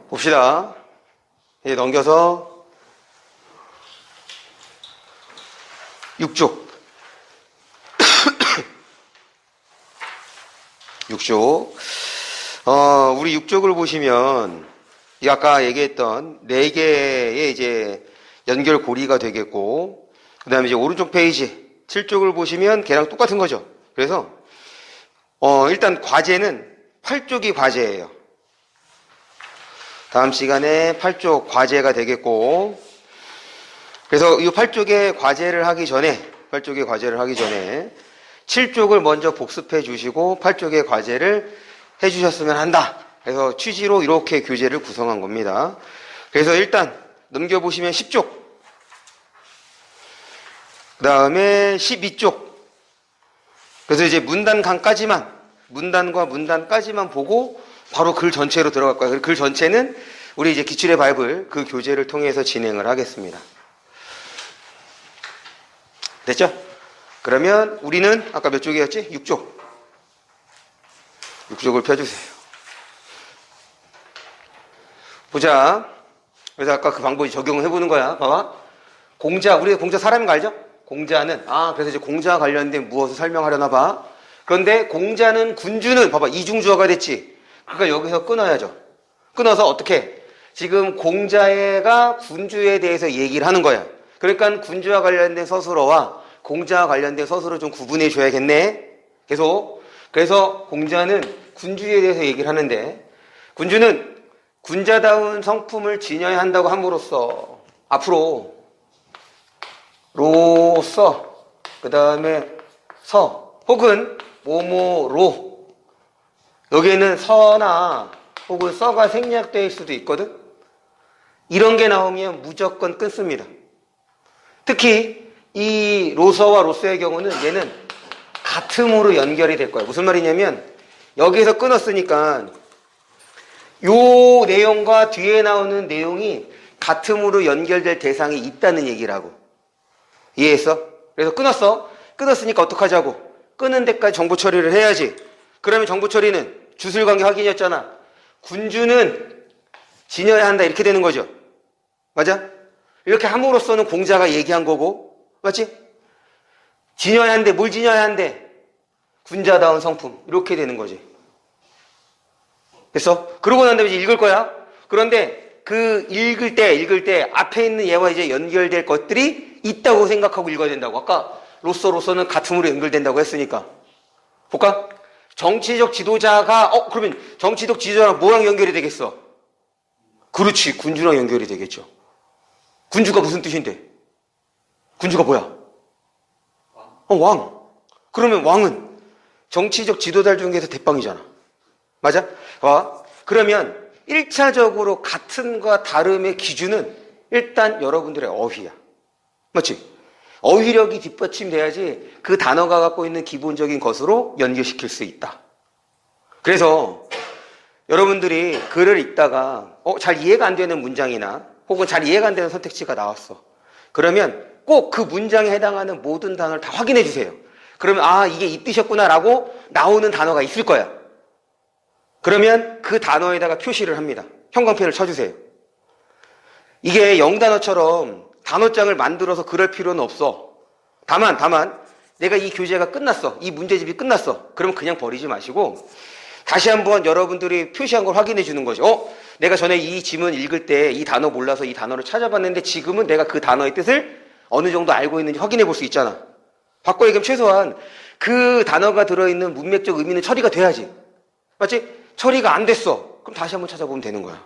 봅시다. 이제 넘겨서 6쪽. 6쪽. 우리 6쪽을 보시면, 아까 얘기했던 4개의 이제 연결 고리가 되겠고, 그 다음에 이제 오른쪽 페이지 7쪽을 보시면 걔랑 똑같은 거죠. 그래서, 일단 과제는 8쪽이 과제예요. 다음 시간에 8쪽 과제가 되겠고, 그래서 이 8쪽의 과제를 하기 전에 7쪽을 먼저 복습해 주시고 8쪽의 과제를 해 주셨으면 한다. 그래서 취지로 이렇게 교재를 구성한 겁니다. 그래서 일단 넘겨보시면 10쪽, 그 다음에 12쪽. 그래서 이제 문단과 문단까지만 보고 바로 글 전체로 들어갈 거예요. 글 전체는 우리 이제 기출의 바이블 그 교재를 통해서 진행을 하겠습니다. 됐죠? 그러면 우리는 아까 몇 쪽이었지? 6쪽. 6쪽을 펴주세요. 보자. 그래서 아까 그 방법이 적용을 해보는 거야. 봐봐. 우리 공자 사람인 거 알죠? 공자는, 그래서 이제 공자와 관련된 무엇을 설명하려나 봐. 그런데 공자는 군주는, 봐봐. 이중주어가 됐지? 그러니까 여기서 끊어야죠. 끊어서 어떻게? 지금 공자가 군주에 대해서 얘기를 하는 거야. 그러니까 군주와 관련된 서술어와 공자와 관련된 서술을 좀 구분해 줘야겠네. 계속. 그래서 공자는 군주에 대해서 얘기를 하는데, 군주는 군자다운 성품을 지녀야 한다고 함으로써 앞으로 로서, 그 다음에 서, 혹은 뭐뭐로, 여기에는 서나 혹은 써가 생략될 수도 있거든. 이런 게 나오면 무조건 끊습니다. 특히 이 로서와 로서의 경우는 얘는 같음으로 연결이 될 거예요. 무슨 말이냐면 여기에서 끊었으니까 요 내용과 뒤에 나오는 내용이 같음으로 연결될 대상이 있다는 얘기라고. 이해했어? 그래서 끊었으니까 어떡하자고? 끊은 데까지 정보 처리를 해야지. 그러면 정보 처리는 주술관계 확인이었잖아. 군주는 지녀야 한다 이렇게 되는 거죠. 맞아? 이렇게 함으로써는 공자가 얘기한 거고, 맞지? 지녀야 한대. 뭘 지녀야 한대? 군자다운 성품. 이렇게 되는 거지. 됐어? 그러고 난 다음에 이제 읽을 거야. 그런데 그 읽을 때 앞에 있는 얘와 이제 연결될 것들이 있다고 생각하고 읽어야 된다고. 아까 로서는 같음으로 연결된다고 했으니까. 볼까? 정치적 지도자가, 그러면 정치적 지도자랑 뭐랑 연결이 되겠어? 그렇지. 군주랑 연결이 되겠죠. 군주가 무슨 뜻인데? 군주가 뭐야? 왕. 그러면 왕은 정치적 지도자 중에서 대빵이잖아. 맞아? 그러면 1차적으로 같음과 다름의 기준은 일단 여러분들의 어휘야. 맞지? 어휘력이 뒷받침돼야지 그 단어가 갖고 있는 기본적인 것으로 연결시킬 수 있다. 그래서 여러분들이 글을 읽다가 잘 이해가 안 되는 문장이나 혹은 잘 이해가 안 되는 선택지가 나왔어. 그러면 꼭 그 문장에 해당하는 모든 단어를 다 확인해 주세요. 그러면 이게 이 뜻이었구나라고 나오는 단어가 있을 거야. 그러면 그 단어에다가 표시를 합니다. 형광펜을 쳐주세요. 이게 영단어처럼 단어장을 만들어서 그럴 필요는 없어. 다만 내가 이 교재가 끝났어. 이 문제집이 끝났어. 그러면 그냥 버리지 마시고 다시 한번 여러분들이 표시한 걸 확인해 주는 거죠. 내가 전에 이 지문 읽을 때 이 단어 몰라서 이 단어를 찾아봤는데 지금은 내가 그 단어의 뜻을 어느 정도 알고 있는지 확인해 볼 수 있잖아. 바꿔 얘기하면 최소한 그 단어가 들어있는 문맥적 의미는 처리가 돼야지. 맞지? 처리가 안 됐어. 그럼 다시 한번 찾아보면 되는 거야.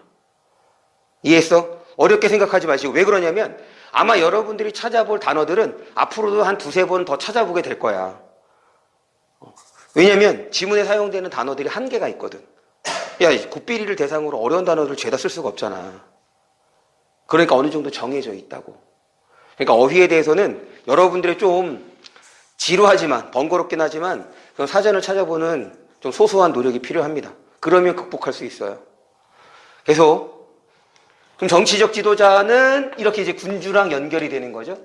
이해했어? 어렵게 생각하지 마시고. 왜 그러냐면 아마 여러분들이 찾아볼 단어들은 앞으로도 한 2-3번 더 찾아보게 될 거야. 왜냐면 지문에 사용되는 단어들이 한계가 있거든. 곱비리를 대상으로 어려운 단어를 죄다 쓸 수가 없잖아. 그러니까 어느 정도 정해져 있다고. 그러니까 어휘에 대해서는 여러분들이 좀 지루하지만 번거롭긴 하지만 사전을 찾아보는 좀 소소한 노력이 필요합니다. 그러면 극복할 수 있어요. 계속. 그럼 정치적 지도자는 이렇게 이제 군주랑 연결이 되는 거죠.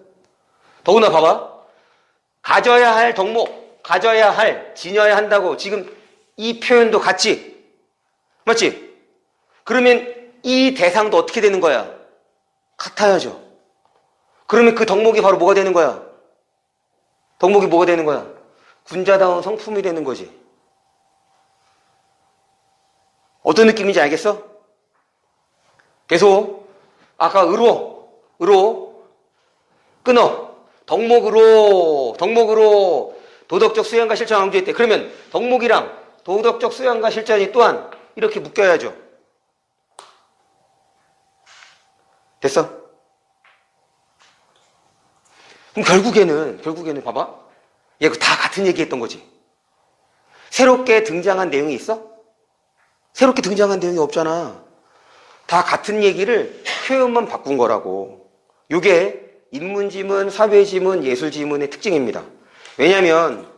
더구나 봐봐. 가져야 할 덕목, 지녀야 한다고 지금 이 표현도 같지? 맞지? 그러면 이 대상도 어떻게 되는 거야? 같아야죠. 그러면 그 덕목이 바로 뭐가 되는 거야? 덕목이 뭐가 되는 거야? 군자다운 성품이 되는 거지. 어떤 느낌인지 알겠어? 계속 아까 으로 끊어. 덕목으로 도덕적 수양과 실천 강조했대. 그러면 덕목이랑 도덕적 수양과 실천이 또한 이렇게 묶여야죠. 됐어? 그럼 결국에는 봐봐. 얘 다 같은 얘기 했던 거지. 새롭게 등장한 내용이 있어? 새롭게 등장한 내용이 없잖아. 다 같은 얘기를 표현만 바꾼 거라고. 요게 인문지문, 사회지문, 예술지문의 특징입니다. 왜냐면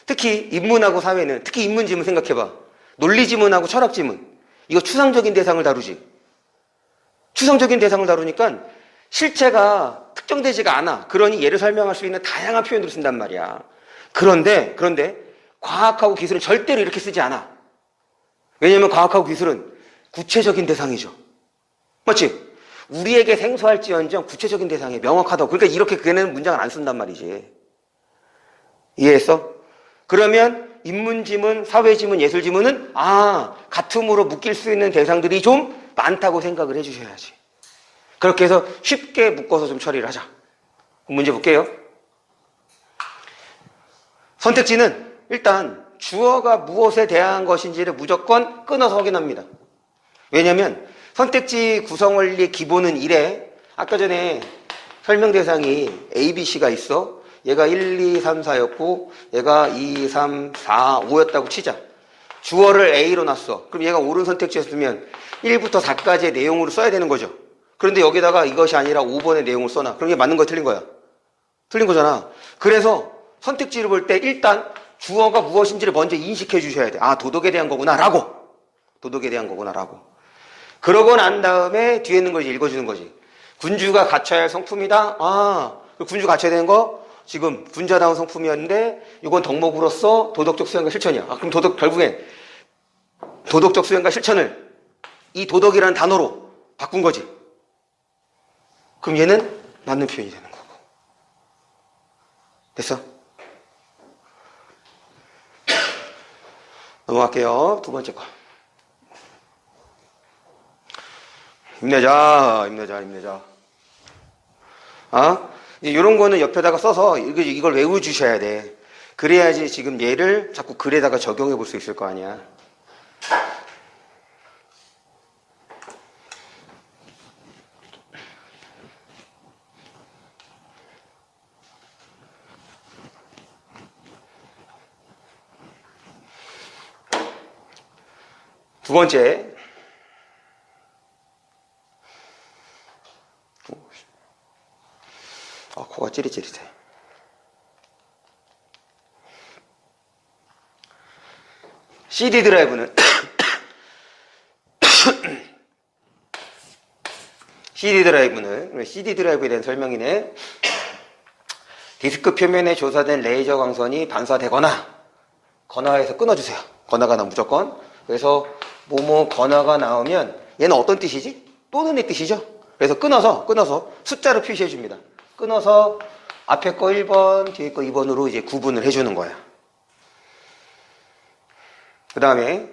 특히 인문하고 사회는, 특히 인문지문 생각해봐. 논리지문하고 철학지문. 이거 추상적인 대상을 다루지. 추상적인 대상을 다루니까 실체가 특정되지가 않아. 그러니 얘를 설명할 수 있는 다양한 표현으로 쓴단 말이야. 그런데 과학하고 기술은 절대로 이렇게 쓰지 않아. 왜냐면 과학하고 기술은 구체적인 대상이죠. 맞지? 우리에게 생소할지언정 구체적인 대상이 명확하다고. 그러니까 이렇게 걔네는 문장을 안 쓴단 말이지. 이해했어? 그러면 인문지문, 사회지문, 예술지문은 같음으로 묶일 수 있는 대상들이 좀 많다고 생각을 해주셔야지. 그렇게 해서 쉽게 묶어서 좀 처리를 하자. 문제 볼게요. 선택지는 일단 주어가 무엇에 대한 것인지를 무조건 끊어서 확인합니다. 왜냐하면 선택지 구성원리의 기본은 이래. 아까 전에 설명 대상이 A, B, C가 있어. 얘가 1, 2, 3, 4였고 얘가 2, 3, 4, 5였다고 치자. 주어를 A로 놨어. 그럼 얘가 옳은 선택지였으면 1부터 4까지의 내용으로 써야 되는 거죠. 그런데 여기다가 이것이 아니라 5번의 내용을 써놔. 그럼 이게 맞는 거야, 틀린 거야? 틀린 거잖아. 그래서 선택지를 볼 때 일단 주어가 무엇인지를 먼저 인식해 주셔야 돼. 도덕에 대한 거구나 라고. 도덕에 대한 거구나 라고. 그러고 난 다음에 뒤에 있는 걸 읽어주는 거지. 군주가 갖춰야 할 성품이다. 군주 갖춰야 되는 거 지금 군자다운 성품이었는데 이건 덕목으로서 도덕적 수양과 실천이야. 그럼 결국엔 도덕적 수양과 실천을 이 도덕이라는 단어로 바꾼 거지. 그럼 얘는 맞는 표현이 되는 거고. 됐어? 넘어갈게요. 두 번째 거. 힘내자. 이런 거는 옆에다가 써서 이걸 외워주셔야 돼. 그래야지 지금 얘를 자꾸 글에다가 적용해 볼 수 있을 거 아니야. 두 번째. 코가 찌릿찌릿해. CD 드라이브는 CD 드라이브에 대한 설명이네. 디스크 표면에 조사된 레이저 광선이 반사되거나 건화해서 끊어주세요. 건화가 나오면 무조건. 그래서 뭐뭐 건화가 나오면 얘는 어떤 뜻이지? 또는의 뜻이죠. 그래서 끊어서 숫자로 표시해 줍니다. 끊어서 앞에 거 1번, 뒤에 거 2번으로 이제 구분을 해주는 거야. 그 다음에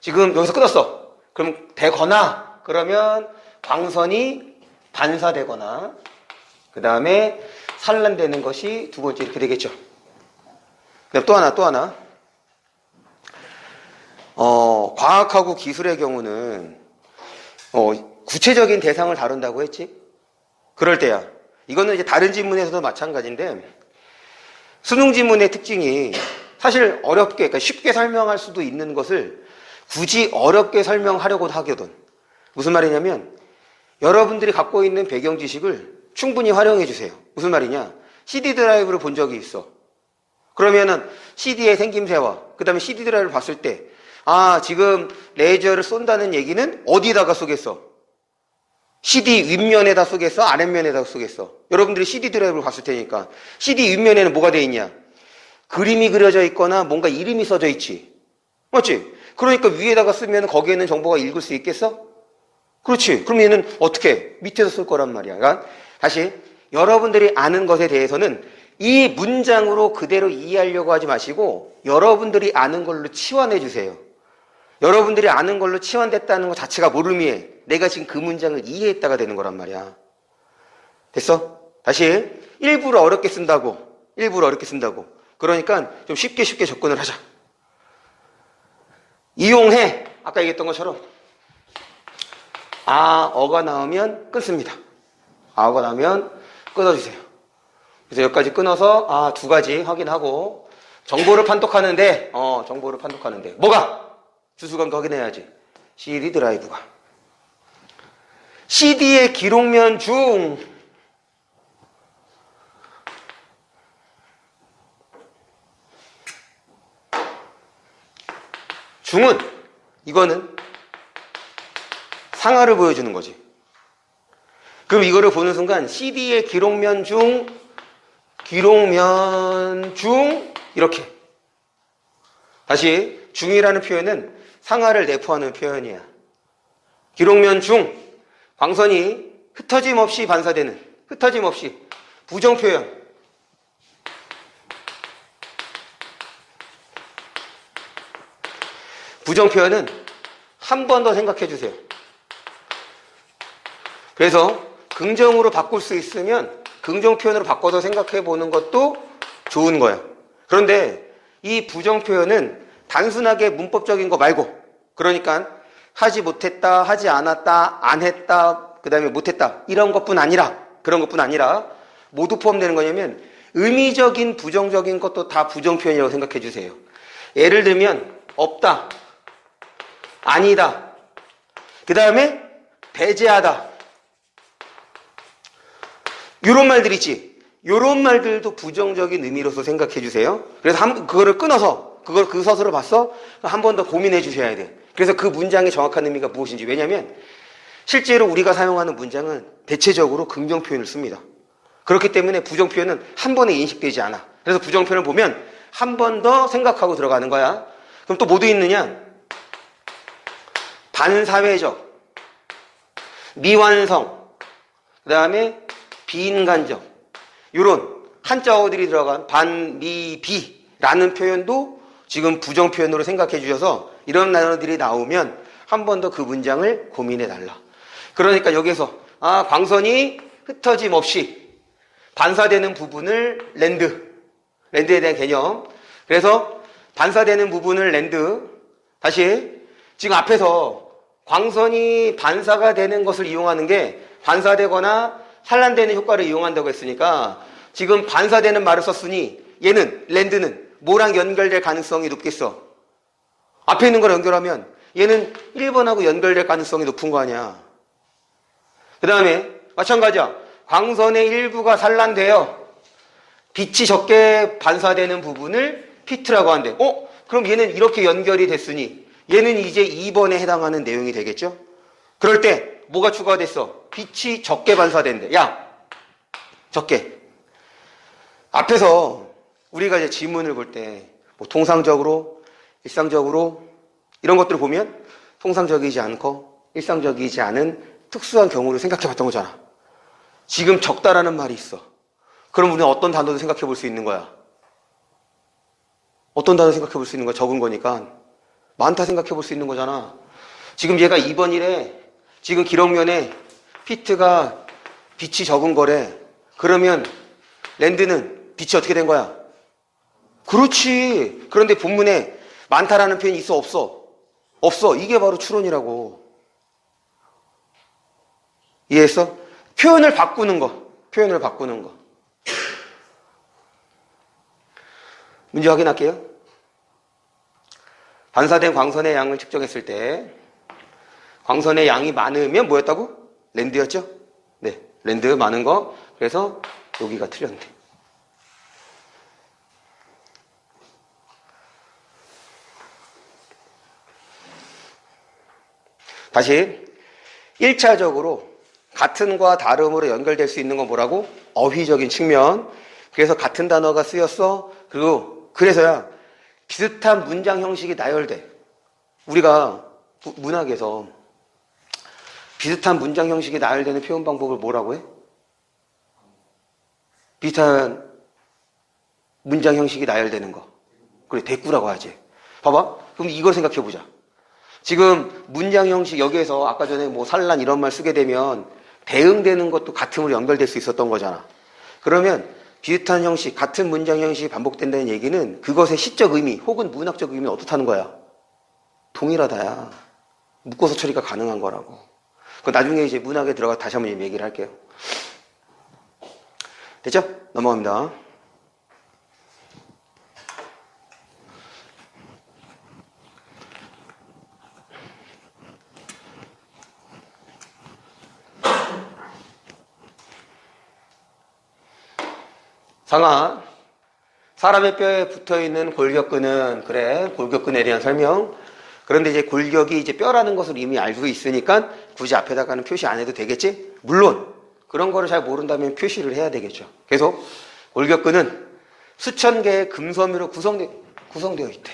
지금 여기서 끊었어. 그럼 되거나 그러면 광선이 반사되거나 그 다음에 산란되는 것이 두 번째 이렇게 되겠죠. 그다음 또 하나. 과학하고 기술의 경우는 구체적인 대상을 다룬다고 했지. 그럴 때야. 이거는 이제 다른 지문에서도 마찬가지인데 수능 지문의 특징이 사실 그러니까 쉽게 설명할 수도 있는 것을 굳이 어렵게 설명하려고 하거든. 무슨 말이냐면 여러분들이 갖고 있는 배경 지식을 충분히 활용해 주세요. 무슨 말이냐? CD 드라이브를 본 적이 있어. 그러면은 CD의 생김새와 그 다음에 CD 드라이브를 봤을 때 지금 레이저를 쏜다는 얘기는 어디다가 쏘겠어? CD 윗면에다 쏘겠어? 아랫면에다 쏘겠어? 여러분들이 CD 드라이브를 봤을 테니까 CD 윗면에는 뭐가 돼 있냐? 그림이 그려져 있거나 뭔가 이름이 써져 있지. 맞지? 그러니까 위에다가 쓰면 거기에는 정보가 읽을 수 있겠어? 그렇지. 그럼 얘는 어떻게? 밑에서 쓸 거란 말이야. 그러니까 다시 여러분들이 아는 것에 대해서는 이 문장으로 그대로 이해하려고 하지 마시고 여러분들이 아는 걸로 치환해 주세요. 여러분들이 아는 걸로 치환됐다는 것 자체가 뭘 의미해? 내가 지금 그 문장을 이해했다가 되는 거란 말이야. 됐어? 다시 일부러 어렵게 쓴다고. 일부러 어렵게 쓴다고. 그러니까 좀 쉽게 접근을 하자. 이용해. 아까 얘기했던 것처럼 어가 나오면 끊습니다. 어가 나오면 끊어주세요. 그래서 여기까지 끊어서 두 가지 확인하고 정보를 판독하는데 뭐가? 주수관계 확인해야지. CD 드라이브가. CD의 기록면 중은 이거는 상하를 보여주는 거지. 그럼 이거를 보는 순간 CD의 기록면 중 이렇게. 다시 중이라는 표현은 상하를 내포하는 표현이야. 기록면 중 광선이 흩어짐 없이 반사되는, 흩어짐 없이 부정 표현. 부정 표현은 한 번 더 생각해 주세요. 그래서 긍정으로 바꿀 수 있으면 긍정 표현으로 바꿔서 생각해 보는 것도 좋은 거야. 그런데 이 부정 표현은 단순하게 문법적인 거 말고, 그러니까 하지 못했다, 하지 않았다, 안 했다, 그 다음에 못했다, 이런 것뿐 아니라, 그런 것뿐 아니라 모두 포함되는 거냐면 의미적인 부정적인 것도 다 부정 표현이라고 생각해 주세요. 예를 들면 없다, 아니다, 그 다음에 배제하다, 이런 말들 있지. 이런 말들도 부정적인 의미로서 생각해 주세요. 그래서 그거를 끊어서 그 서술을 봤어? 한 번 더 고민해 주셔야 돼. 그래서 그 문장의 정확한 의미가 무엇인지. 왜냐하면 실제로 우리가 사용하는 문장은 대체적으로 긍정 표현을 씁니다. 그렇기 때문에 부정 표현은 한 번에 인식되지 않아. 그래서 부정 표현을 보면 한 번 더 생각하고 들어가는 거야. 그럼 또 뭐도 있느냐? 반사회적, 미완성, 그 다음에 비인간적, 이런 한자어들이 들어간 반, 미, 비라는 표현도 지금 부정 표현으로 생각해 주셔서 이런 단어들이 나오면 한 번 더 그 문장을 고민해 달라. 그러니까 여기서 광선이 흩어짐 없이 반사되는 부분을 랜드에 대한 개념. 그래서 반사되는 부분을 랜드. 다시 지금 앞에서 광선이 반사가 되는 것을 이용하는 게 반사되거나 산란되는 효과를 이용한다고 했으니까 지금 반사되는 말을 썼으니 얘는 랜드는 뭐랑 연결될 가능성이 높겠어? 앞에 있는 걸 연결하면 얘는 1번하고 연결될 가능성이 높은 거 아니야. 그 다음에 마찬가지야. 광선의 일부가 산란되어 빛이 적게 반사되는 부분을 피트라고 한대. 그럼 얘는 이렇게 연결이 됐으니 얘는 이제 2번에 해당하는 내용이 되겠죠? 그럴 때 뭐가 추가됐어? 빛이 적게 반사된대. 야, 적게. 앞에서 우리가 이제 지문을 볼 때 뭐 통상적으로, 일상적으로 이런 것들을 보면 통상적이지 않고 일상적이지 않은 특수한 경우를 생각해 봤던 거잖아. 지금 적다라는 말이 있어. 그럼 우리는 어떤 단어도 생각해 볼 수 있는 거야? 어떤 단어 생각해 볼 수 있는 거야? 적은 거니까. 많다 생각해 볼 수 있는 거잖아. 지금 얘가 2번이래. 지금 기록면에 피트가 빛이 적은 거래. 그러면 랜드는 빛이 어떻게 된 거야? 그렇지. 그런데 본문에 많다라는 표현이 있어? 없어? 없어. 이게 바로 추론이라고. 이해했어? 표현을 바꾸는 거. 표현을 바꾸는 거. 문제 확인할게요. 반사된 광선의 양을 측정했을 때 광선의 양이 많으면 뭐였다고? 랜드였죠? 네, 랜드 많은 거. 그래서 여기가 틀렸네. 다시 1차적으로 같은과 다름으로 연결될 수 있는 건 뭐라고? 어휘적인 측면. 그래서 같은 단어가 쓰였어. 그리고 그래서야 비슷한 문장 형식이 나열돼. 우리가 문학에서 비슷한 문장 형식이 나열되는 표현 방법을 뭐라고 해? 비슷한 문장 형식이 나열되는 거. 그래, 대꾸라고 하지. 봐봐. 그럼 이걸 생각해 보자. 지금 문장 형식 여기에서 아까 전에 뭐 산란 이런 말 쓰게 되면 대응되는 것도 같음으로 연결될 수 있었던 거잖아. 그러면 비슷한 형식, 같은 문장 형식이 반복된다는 얘기는 그것의 시적 의미 혹은 문학적 의미는 어떻다는 거야? 동일하다야. 묶어서 처리가 가능한 거라고. 그 나중에 이제 문학에 들어가 다시 한번 얘기를 할게요. 됐죠? 넘어갑니다. 상하, 사람의 뼈에 붙어있는 골격근은, 그래, 골격근에 대한 설명. 그런데 이제 골격이 이제 뼈라는 것을 이미 알고 있으니까 굳이 앞에다가는 표시 안 해도 되겠지? 물론, 그런 거를 잘 모른다면 표시를 해야 되겠죠. 계속, 골격근은 수천 개의 금섬유로 구성되어 있대.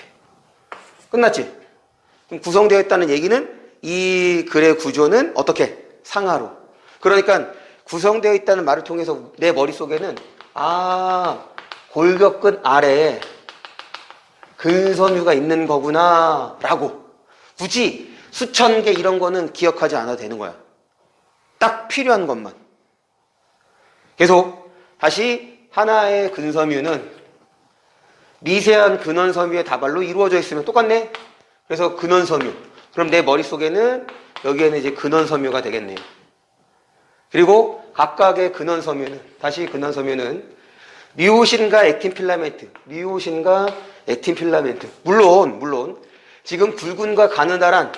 끝났지? 그럼 구성되어 있다는 얘기는 이 글의 구조는 어떻게? 상하로. 그러니까 구성되어 있다는 말을 통해서 내 머릿속에는 골격근 아래에 근섬유가 있는 거구나 라고 굳이 수천 개 이런 거는 기억하지 않아도 되는 거야. 딱 필요한 것만. 계속 다시 하나의 근섬유는 미세한 근원섬유의 다발로 이루어져 있으면 똑같네. 그래서 근원섬유. 그럼 내 머릿속에는 여기에는 이제 근원섬유가 되겠네요. 그리고 각각의 근원섬유는, 다시 근원섬유는 미오신과 액틴 필라멘트, 미오신과 액틴 필라멘트. 물론 지금 굵은과 가느다란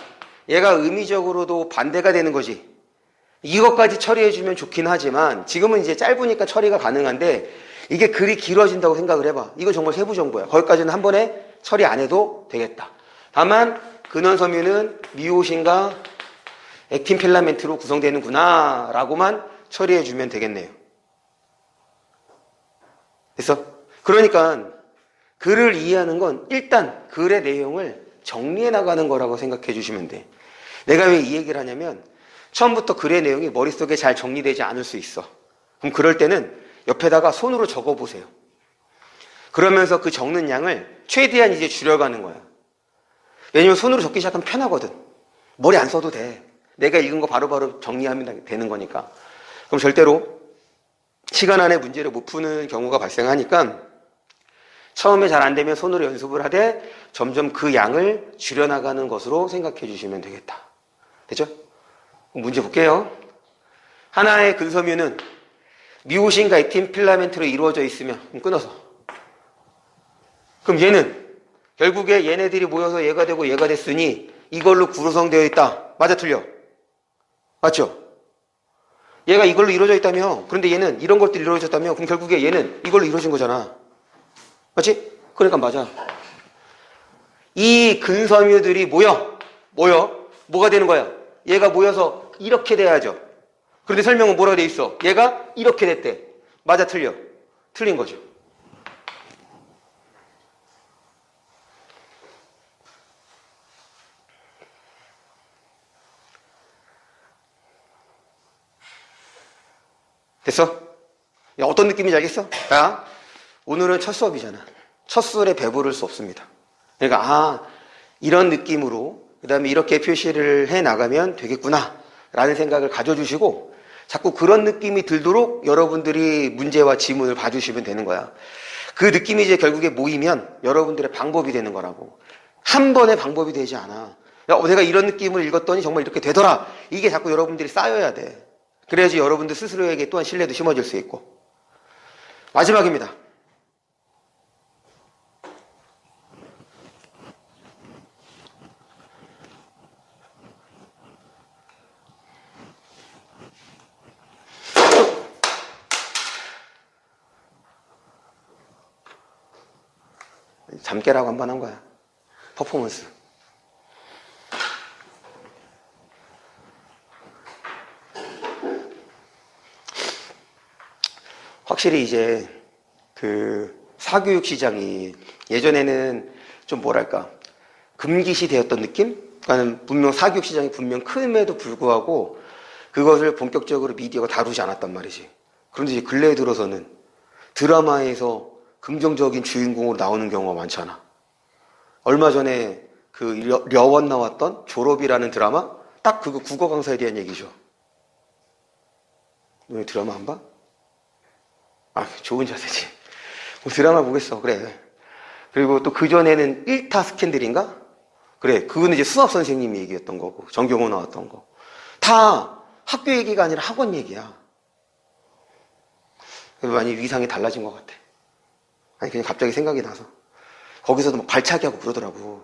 얘가 의미적으로도 반대가 되는 거지. 이것까지 처리해주면 좋긴 하지만 지금은 이제 짧으니까 처리가 가능한데 이게 글이 길어진다고 생각을 해봐. 이거 정말 세부 정보야. 거기까지는 한 번에 처리 안 해도 되겠다. 다만 근원섬유는 미오신과 액틴 필라멘트로 구성되는구나 라고만 처리해주면 되겠네요. 됐어? 그러니까 글을 이해하는 건 일단 글의 내용을 정리해 나가는 거라고 생각해 주시면 돼. 내가 왜 이 얘기를 하냐면 처음부터 글의 내용이 머릿속에 잘 정리되지 않을 수 있어. 그럼 그럴 때는 옆에다가 손으로 적어보세요. 그러면서 그 적는 양을 최대한 이제 줄여가는 거야. 왜냐면 손으로 적기 시작하면 편하거든. 머리 안 써도 돼. 내가 읽은 거 바로바로 정리하면 되는 거니까. 그럼 절대로 시간 안에 문제를 못 푸는 경우가 발생하니까 처음에 잘 안 되면 손으로 연습을 하되 점점 그 양을 줄여나가는 것으로 생각해 주시면 되겠다. 됐죠? 문제 볼게요. 하나의 근섬유는 미오신과 액틴 필라멘트로 이루어져 있으면 끊어서. 그럼 얘는 결국에 얘네들이 모여서 얘가 되고 얘가 됐으니 이걸로 구성되어 있다. 맞아, 틀려? 맞죠? 얘가 이걸로 이루어져 있다며. 그런데 얘는 이런 것들이 이루어졌다며. 그럼 결국에 얘는 이걸로 이루어진 거잖아. 맞지? 그러니까 맞아. 이 근섬유들이 모여. 뭐가 되는 거야? 얘가 모여서 이렇게 돼야죠. 그런데 설명은 뭐라고 돼 있어? 얘가 이렇게 됐대. 맞아, 틀려? 틀린 거죠. 됐어? 야, 어떤 느낌인지 알겠어? 자, 오늘은 첫 수업이잖아. 첫 수업에 배부를 수 없습니다. 그러니까 이런 느낌으로 그 다음에 이렇게 표시를 해 나가면 되겠구나 라는 생각을 가져주시고 자꾸 그런 느낌이 들도록 여러분들이 문제와 지문을 봐주시면 되는 거야. 그 느낌이 이제 결국에 모이면 여러분들의 방법이 되는 거라고. 한 번의 방법이 되지 않아. 야, 내가 이런 느낌을 읽었더니 정말 이렇게 되더라. 이게 자꾸 여러분들이 쌓여야 돼. 그래야지 여러분들 스스로에게 또한 신뢰도 심어질 수 있고. 마지막입니다. 잠 깨라고 한 번 한 거야. 퍼포먼스. 확실히 이제 그 사교육 시장이 예전에는 좀 뭐랄까 금기시 되었던 느낌? 그러니까 분명 사교육 시장이 분명 큼에도 불구하고 그것을 본격적으로 미디어가 다루지 않았단 말이지. 그런데 이제 근래에 들어서는 드라마에서 긍정적인 주인공으로 나오는 경우가 많잖아. 얼마 전에 그 려원 나왔던 졸업이라는 드라마? 딱 그거 국어 강사에 대한 얘기죠. 너 드라마 안 봐? 아, 좋은 자세지. 드라마 보겠어. 그래. 그리고 또 그전에는 1타 스캔들인가? 그래. 그거는 이제 수학 선생님이 얘기했던 거고, 정경호 나왔던 거. 다 학교 얘기가 아니라 학원 얘기야. 그래서 많이 위상이 달라진 것 같아. 아니, 그냥 갑자기 생각이 나서. 거기서도 막 발차기 하고 그러더라고.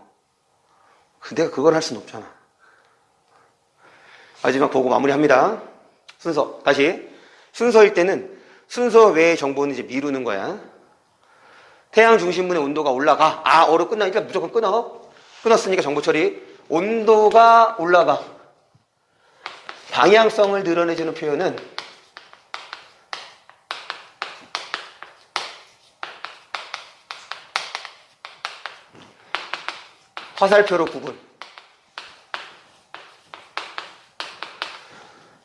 내가 그걸 할 수는 없잖아. 마지막 보고 마무리합니다. 순서. 다시. 순서일 때는 순서 외의 정보는 이제 미루는 거야. 태양 중심문의 온도가 올라가. 아, 어로 끝나니까 무조건 끊어. 끊었으니까 정보 처리. 온도가 올라가. 방향성을 드러내주는 표현은 화살표로 구분.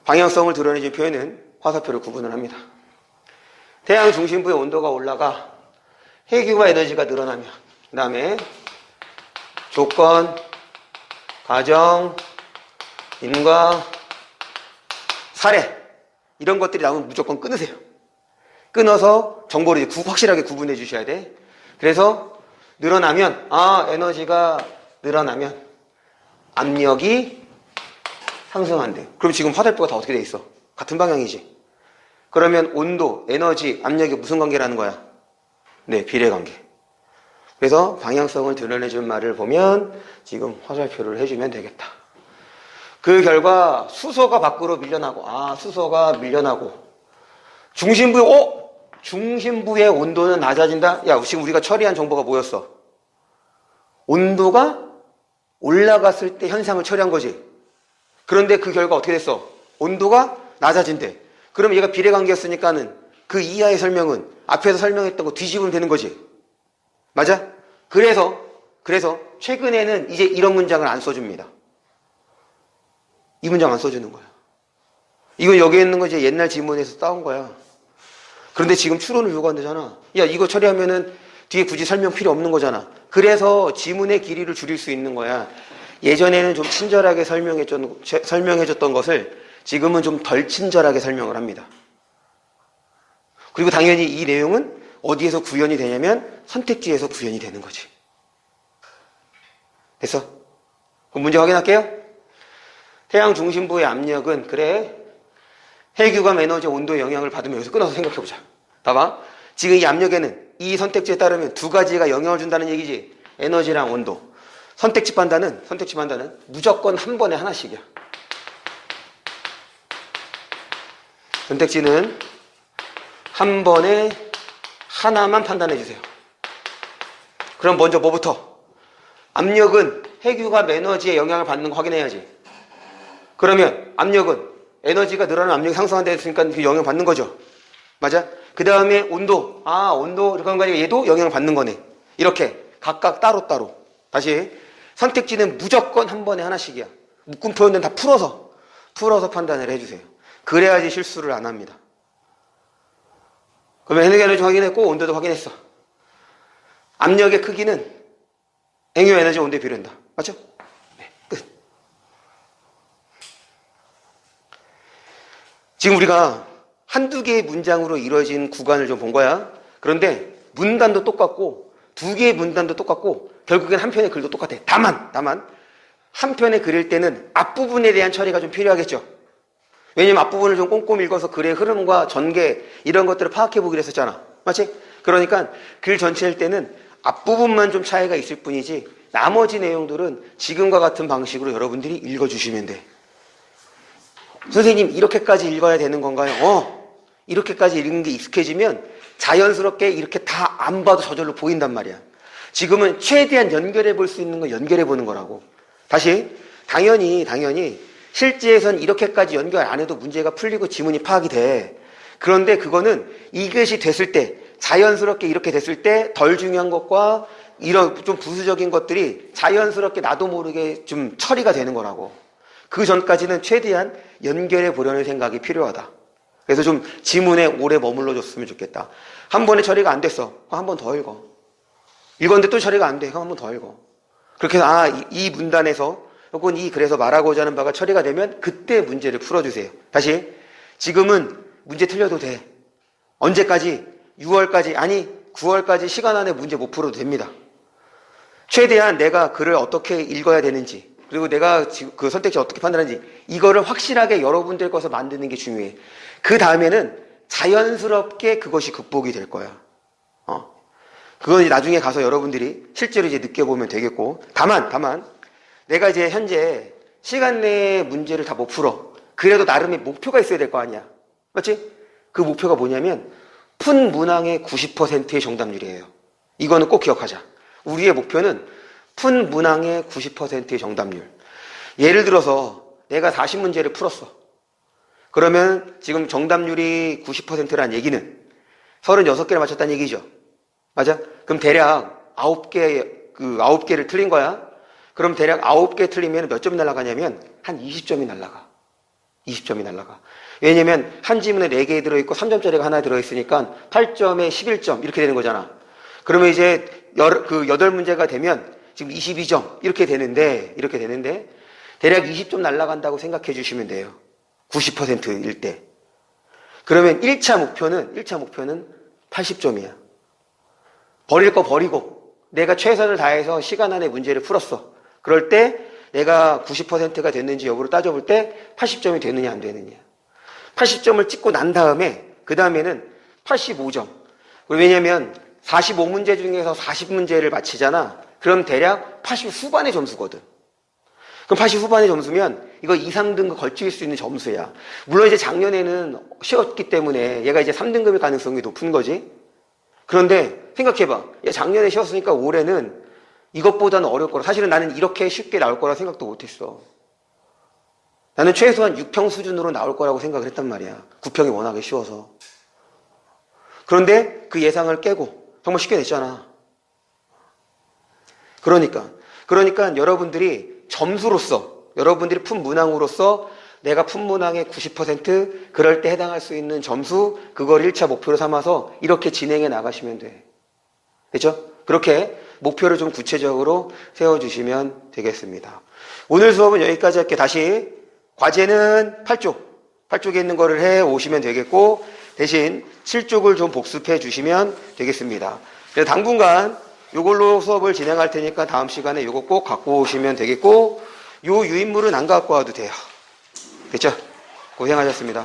방향성을 드러내주는 표현은 화살표로 구분을 합니다. 태양 중심부의 온도가 올라가 해규와 에너지가 늘어나면, 그 다음에 조건, 가정, 인과, 사례, 이런 것들이 나오면 무조건 끊으세요. 끊어서 정보를 이제 확실하게 구분해 주셔야 돼. 그래서 늘어나면, 에너지가 늘어나면 압력이 상승한대. 그럼 지금 화살표가 다 어떻게 돼 있어? 같은 방향이지. 그러면 온도, 에너지, 압력이 무슨 관계라는 거야? 네, 비례관계. 그래서 방향성을 드러내준 말을 보면 지금 화살표를 해주면 되겠다. 그 결과 수소가 밖으로 밀려나고, 수소가 밀려나고, 중심부의 온도는 낮아진다? 야, 지금 우리가 처리한 정보가 뭐였어? 온도가 올라갔을 때 현상을 처리한 거지. 그런데 그 결과 어떻게 됐어? 온도가 낮아진대. 그럼 얘가 비례관계였으니까는 그 이하의 설명은 앞에서 설명했던 거 뒤집으면 되는 거지. 맞아? 그래서 최근에는 이제 이런 문장을 안 써줍니다. 이 문장 안 써주는 거야. 이건 여기에 있는 거 이제 옛날 지문에서 따온 거야. 그런데 지금 추론을 요구한다잖아. 야, 이거 처리하면은 뒤에 굳이 설명 필요 없는 거잖아. 그래서 지문의 길이를 줄일 수 있는 거야. 예전에는 좀 친절하게 설명해줬던 것을 지금은 좀 덜 친절하게 설명을 합니다. 그리고 당연히 이 내용은 어디에서 구현이 되냐면 선택지에서 구현이 되는 거지. 됐어? 그럼 문제 확인할게요. 태양 중심부의 압력은 헬기감 에너지 온도의 영향을 받으면 여기서 끊어서 생각해보자. 봐봐. 지금 이 압력에는 이 선택지에 따르면 두 가지가 영향을 준다는 얘기지. 에너지랑 온도. 선택지 판단은 무조건 한 번에 하나씩이야. 선택지는 한 번에 하나만 판단해 주세요. 그럼 먼저 뭐부터? 압력은 해규감 에너지의 영향을 받는 거 확인해야지. 그러면 압력은 에너지가 늘어나면 압력이 상승한다 했으니까 그 영향을 받는 거죠. 맞아? 그 다음에 온도. 온도 이렇게 한 거 아니고 얘도 영향을 받는 거네. 이렇게 각각 따로따로. 다시 선택지는 무조건 한 번에 하나씩이야. 묶은 표현은 다 풀어서 판단을 해주세요. 그래야지 실수를 안 합니다. 그러면 에너지 확인했고 온도도 확인했어. 압력의 크기는 행유 에너지 온도에 비례한다. 맞죠? 네, 끝. 지금 우리가 한두 개의 문장으로 이루어진 구간을 좀 본 거야. 그런데 문단도 똑같고 두 개의 문단도 똑같고 결국엔 한 편의 글도 똑같아. 다만 한 편에 그릴 때는 앞부분에 대한 처리가 좀 필요하겠죠. 왜냐면 앞부분을 좀 꼼꼼히 읽어서 글의 흐름과 전개 이런 것들을 파악해보기로 했었잖아. 맞지? 그러니까 글 전체일 때는 앞부분만 좀 차이가 있을 뿐이지 나머지 내용들은 지금과 같은 방식으로 여러분들이 읽어주시면 돼. 선생님 이렇게까지 읽어야 되는 건가요? 이렇게까지 읽는 게 익숙해지면 자연스럽게 이렇게 다 안 봐도 저절로 보인단 말이야. 지금은 최대한 연결해 볼 수 있는 거 연결해 보는 거라고. 다시 당연히 실제에선 이렇게까지 연결 안 해도 문제가 풀리고 지문이 파악이 돼. 그런데 그거는 이것이 됐을 때 자연스럽게 이렇게 됐을 때 덜 중요한 것과 이런 좀 부수적인 것들이 자연스럽게 나도 모르게 좀 처리가 되는 거라고. 그 전까지는 최대한 연결해 보려는 생각이 필요하다. 그래서 좀 지문에 오래 머물러 줬으면 좋겠다. 한 번에 처리가 안 됐어. 한 번 더 읽어. 읽었는데 또 처리가 안 돼. 한 번 더 읽어. 그렇게 해서 이 문단에서 혹은 이 글에서 말하고자 하는 바가 처리가 되면 그때 문제를 풀어주세요. 다시 지금은 문제 틀려도 돼. 언제까지? 6월까지 아니 9월까지 시간 안에 문제 못 풀어도 됩니다. 최대한 내가 글을 어떻게 읽어야 되는지 그리고 내가 그 선택지 어떻게 판단하는지 이거를 확실하게 여러분들 것을 만드는 게 중요해. 그 다음에는 자연스럽게 그것이 극복이 될 거야. 그건 나중에 가서 여러분들이 실제로 이제 느껴보면 되겠고 다만 내가 이제 현재 시간 내에 문제를 다 못 풀어. 그래도 나름의 목표가 있어야 될 거 아니야. 맞지? 그 목표가 뭐냐면 푼 문항의 90%의 정답률이에요. 이거는 꼭 기억하자. 우리의 목표는 푼 문항의 90%의 정답률. 예를 들어서 내가 40문제를 풀었어. 그러면 지금 정답률이 90%란 얘기는 36개를 맞췄다는 얘기죠. 맞아? 그럼 대략 9개를 틀린 거야. 그럼 대략 9개 틀리면 몇 점이 날아가냐면 한 20점이 날아가. 20점이 날아가. 왜냐면 한 지문에 4개 들어있고 3점짜리가 하나 들어있으니까 8점에 11점 이렇게 되는 거잖아. 그러면 이제 8문제가 되면 지금 22점 이렇게 되는데 대략 20점 날아간다고 생각해 주시면 돼요. 90%일 때. 그러면 1차 목표는 80점이야. 버릴 거 버리고 내가 최선을 다해서 시간 안에 문제를 풀었어. 그럴 때 내가 90%가 됐는지 여부를 따져볼 때 80점이 되느냐 안 되느냐. 80점을 찍고 난 다음에 그 다음에는 85점. 왜냐면 45문제 중에서 40문제를 맞히잖아. 그럼 대략 80 후반의 점수거든. 그럼 80 후반의 점수면 이거 2, 3등급 걸칠 수 있는 점수야. 물론 이제 작년에는 쉬었기 때문에 얘가 이제 3등급일 가능성이 높은 거지. 그런데 생각해봐. 작년에 쉬었으니까 올해는 이것보다는 어려울 거라. 사실은 나는 이렇게 쉽게 나올 거라 생각도 못했어. 나는 최소한 6평 수준으로 나올 거라고 생각을 했단 말이야. 9평이 워낙에 쉬워서. 그런데 그 예상을 깨고 정말 쉽게 냈잖아. 그러니까 여러분들이 점수로서 여러분들이 푼 문항으로서 내가 푼 문항의 90% 그럴 때 해당할 수 있는 점수 그걸 1차 목표로 삼아서 이렇게 진행해 나가시면 돼. 됐죠? 그렇게 목표를 좀 구체적으로 세워주시면 되겠습니다. 오늘 수업은 여기까지 할게. 다시 과제는 8쪽에 있는 거를 해 오시면 되겠고 대신 7쪽을 좀 복습해 주시면 되겠습니다. 그래서 당분간 이걸로 수업을 진행할 테니까 다음 시간에 이거 꼭 갖고 오시면 되겠고 요 유인물은 안 갖고 와도 돼요. 됐죠? 고생하셨습니다.